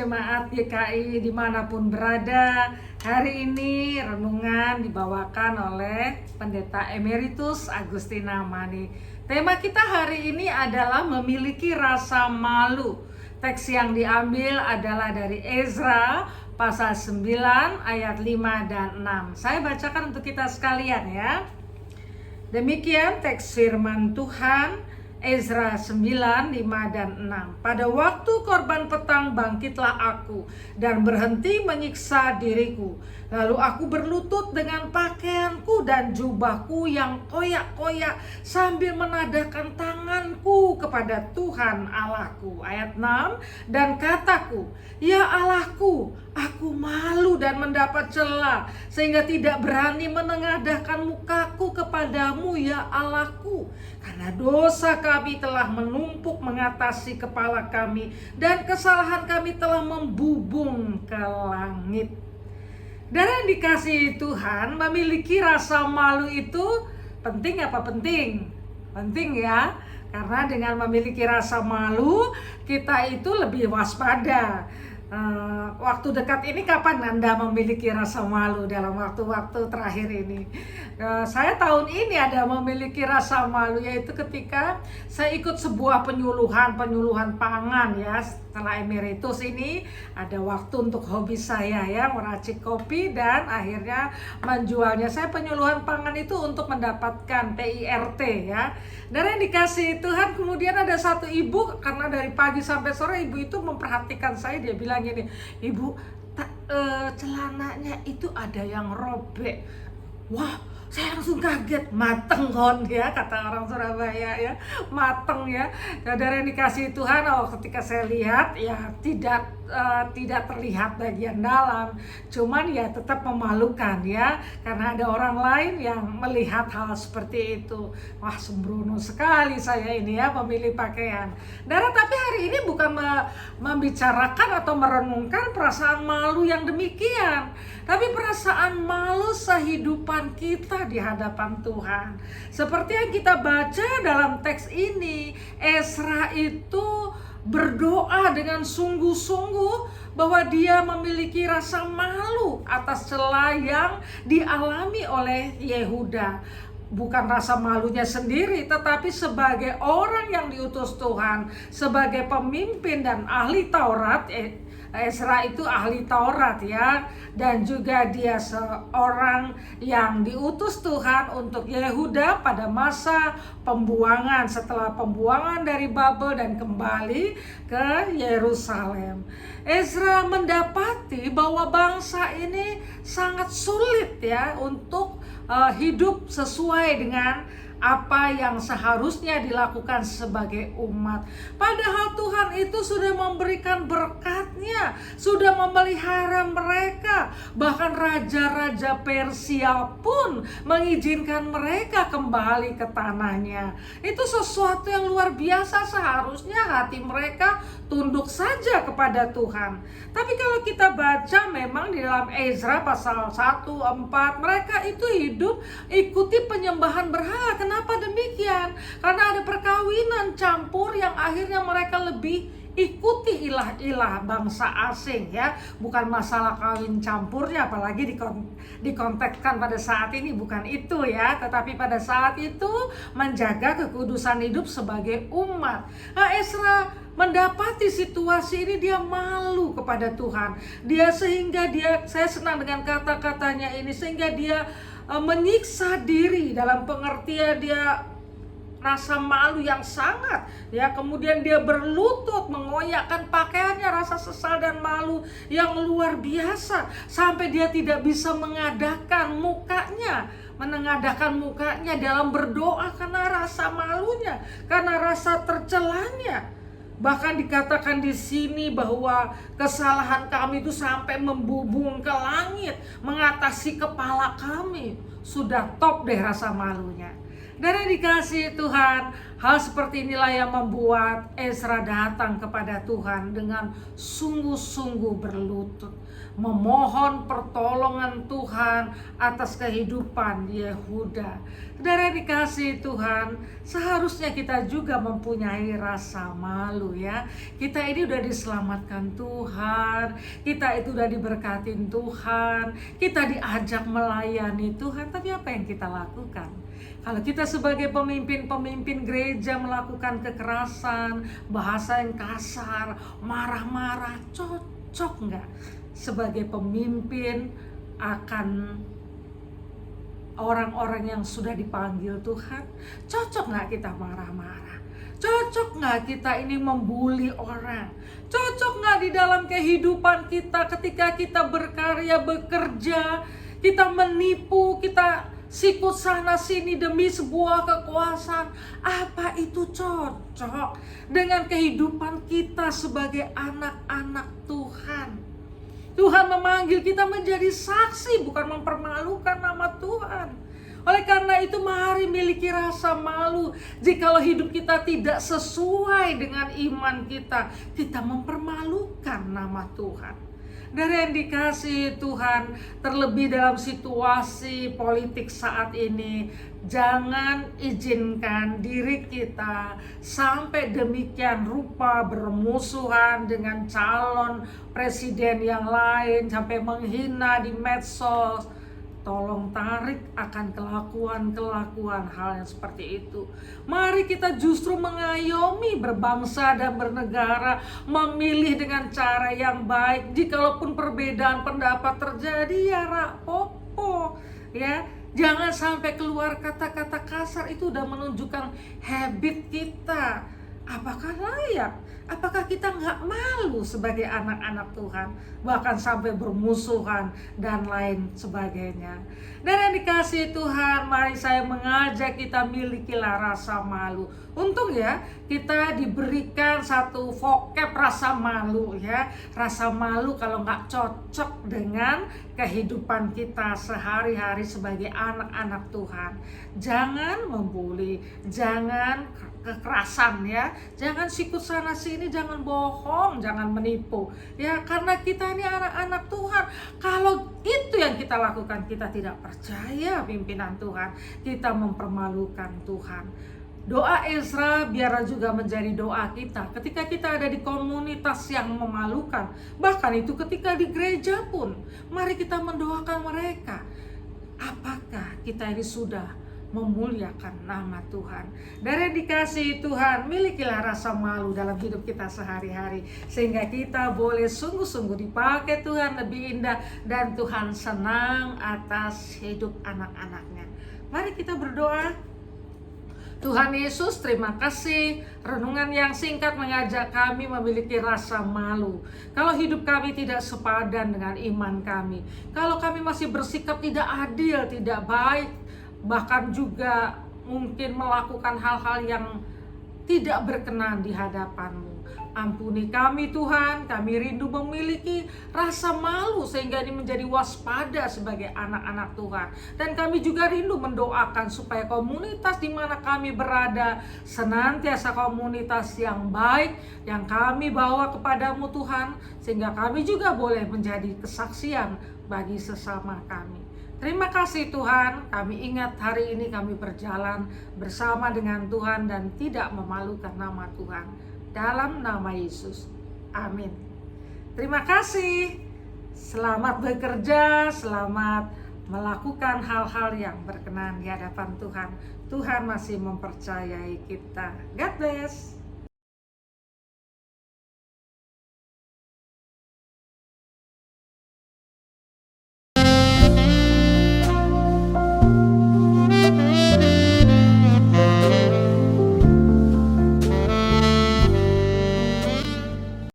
jemaat GKI dimanapun berada. Hari ini renungan dibawakan oleh Pendeta Emeritus Agustina Mani. Tema kita hari ini adalah memiliki rasa malu. Teks yang diambil adalah dari Ezra pasal 9 ayat 5 dan 6. Saya bacakan untuk kita sekalian ya. Demikian teks firman Tuhan, Ezra 9, 5 dan 6. Pada waktu korban petang bangkitlah aku dan berhenti menyiksa diriku. Lalu aku berlutut dengan pakaianku dan jubahku yang koyak-koyak sambil menadahkan tanganku kepada Tuhan Allahku. Ayat 6, dan kataku, ya Allahku, aku malu dan mendapat cela sehingga tidak berani menengadahkan mukaku kepadamu ya Allahku. Karena dosa kami telah menumpuk mengatasi kepala kami dan kesalahan kami telah membubung ke langit. Dan yang dikasihi Tuhan, memiliki rasa malu itu penting apa penting? Penting ya, karena dengan memiliki rasa malu kita itu lebih waspada. Waktu dekat ini kapan Anda memiliki rasa malu dalam waktu-waktu terakhir ini? Saya tahun ini ada memiliki rasa malu, yaitu ketika saya ikut sebuah penyuluhan pangan ya. Setelah emeritus ini ada waktu untuk hobi saya ya, meracik kopi dan akhirnya menjualnya. Saya penyuluhan pangan itu untuk mendapatkan PIRT ya. Dan yang dikasih Tuhan, kemudian ada satu ibu, karena dari pagi sampai sore ibu itu memperhatikan saya, dia bilang gini, ibu celananya itu ada yang robek. Wah, saya langsung kaget, mateng kon ya, kata orang Surabaya ya, mateng ya. Dari yang dikasih Tuhan, ketika saya lihat ya tidak terlihat bagian dalam, cuman ya tetap memalukan ya, karena ada orang lain yang melihat hal seperti itu. Wah, sembrono sekali saya ini ya memilih pakaian. Tapi hari ini bukan membicarakan atau merenungkan perasaan malu yang demikian, tapi perasaan malu sehidupan kita di hadapan Tuhan. Seperti yang kita baca dalam teks ini, Ezra itu berdoa dengan sungguh-sungguh bahwa dia memiliki rasa malu atas cela yang dialami oleh Yehuda. Bukan rasa malunya sendiri, tetapi sebagai orang yang diutus Tuhan, sebagai pemimpin dan ahli Taurat. Ezra itu ahli Taurat ya, dan juga dia seorang yang diutus Tuhan untuk Yehuda pada masa pembuangan, setelah pembuangan dari Babel dan kembali ke Yerusalem. Ezra mendapati bahwa bangsa ini sangat sulit ya untuk hidup sesuai dengan apa yang seharusnya dilakukan sebagai umat. Padahal Tuhan itu sudah memberikan berkat-Nya, sudah memelihara mereka. Bahkan raja-raja Persia pun mengizinkan mereka kembali ke tanahnya. Itu sesuatu yang luar biasa, seharusnya hati mereka tunduk saja kepada Tuhan. Tapi kalau kita baca memang di dalam Ezra pasal 1-4, mereka itu hidup ikuti penyembahan berhala. Kenapa demikian? Karena ada perkawinan campur yang akhirnya mereka lebih ikuti ilah-ilah bangsa asing ya. Bukan masalah kawin campurnya, apalagi dikontekskan pada saat ini, bukan itu ya, tetapi pada saat itu menjaga kekudusan hidup sebagai umat. Ezra mendapati situasi ini, dia malu kepada Tuhan. Saya senang dengan kata-katanya ini, sehingga dia menyiksa diri, dalam pengertian dia rasa malu yang sangat ya. Kemudian dia berlutut, mengoyakkan pakaiannya, rasa sesal dan malu yang luar biasa, sampai dia tidak bisa menengadahkan mukanya dalam berdoa karena rasa malunya, karena rasa tercelanya. Bahkan dikatakan di sini bahwa kesalahan kami itu sampai membubung ke langit, mengatasi kepala kami. Sudah top deh rasa malunya. Dan yang dikasihi Tuhan, hal seperti inilah yang membuat Ezra datang kepada Tuhan dengan sungguh-sungguh berlutut, memohon pertolongan Tuhan atas kehidupan Yehuda. Saudara yang dikasihi Tuhan, seharusnya kita juga mempunyai rasa malu ya. Kita ini udah diselamatkan Tuhan, kita itu udah diberkatin Tuhan, kita diajak melayani Tuhan, tapi apa yang kita lakukan? Kalau kita sebagai pemimpin gereja melakukan kekerasan, bahasa yang kasar, marah-marah, cocok nggak sebagai pemimpin akan orang-orang yang sudah dipanggil Tuhan? Cocok nggak kita marah-marah? Cocok nggak kita ini membuli orang? Cocok nggak di dalam kehidupan kita ketika kita berkarya, bekerja, kita menipu, kita sikut sana sini demi sebuah kekuasaan? Apa itu cocok dengan kehidupan kita sebagai anak-anak Tuhan? Tuhan memanggil kita menjadi saksi, bukan mempermalukan nama Tuhan. Oleh karena itu mari miliki rasa malu. Jikalau hidup kita tidak sesuai dengan iman kita, kita mempermalukan nama Tuhan. Dari yang dikasihi Tuhan, terlebih dalam situasi politik saat ini, jangan izinkan diri kita sampai demikian rupa bermusuhan dengan calon presiden yang lain, sampai menghina di medsos. Tolong tarik akan kelakuan hal yang seperti itu. Mari kita justru mengayomi berbangsa dan bernegara, memilih dengan cara yang baik. Jikalaupun perbedaan pendapat terjadi, ya rapopo, ya. Jangan sampai keluar kata-kata kasar, itu udah menunjukkan habit kita. Apakah layak? Apakah kita nggak malu sebagai anak-anak Tuhan? Bahkan sampai bermusuhan dan lain sebagainya. Dan yang dikasihi Tuhan, mari saya mengajak kita milikilah rasa malu. Untung ya, kita diberikan satu vocab rasa malu ya. Rasa malu kalau nggak cocok dengan kehidupan kita sehari-hari sebagai anak-anak Tuhan. Jangan membuli, jangan kekerasan ya, jangan sikut sana sini, jangan bohong, jangan menipu ya, karena kita ini anak-anak Tuhan. Kalau itu yang kita lakukan, kita tidak percaya pimpinan Tuhan, kita mempermalukan Tuhan. Doa Ezra biarlah juga menjadi doa kita ketika kita ada di komunitas yang memalukan, bahkan itu ketika di gereja pun. Mari kita mendoakan mereka. Apakah kita ini sudah memuliakan nama Tuhan? Dari dikasihi Tuhan, milikilah rasa malu dalam hidup kita sehari-hari, sehingga kita boleh sungguh-sungguh dipakai Tuhan lebih indah, dan Tuhan senang atas hidup anak-anaknya. Mari kita berdoa. Tuhan Yesus, terima kasih. Renungan yang singkat mengajak kami memiliki rasa malu. Kalau hidup kami tidak sepadan dengan iman kami, kalau kami masih bersikap tidak adil, tidak baik, bahkan juga mungkin melakukan hal-hal yang tidak berkenan di hadapan-Mu, ampuni kami Tuhan. Kami rindu memiliki rasa malu sehingga ini menjadi waspada sebagai anak-anak Tuhan. Dan kami juga rindu mendoakan supaya komunitas di mana kami berada senantiasa komunitas yang baik, yang kami bawa kepadamu Tuhan, sehingga kami juga boleh menjadi kesaksian bagi sesama kami. Terima kasih Tuhan, kami ingat hari ini kami berjalan bersama dengan Tuhan dan tidak memalukan nama Tuhan. Dalam nama Yesus, amin. Terima kasih, selamat bekerja, selamat melakukan hal-hal yang berkenan di hadapan Tuhan. Tuhan masih mempercayai kita. God bless.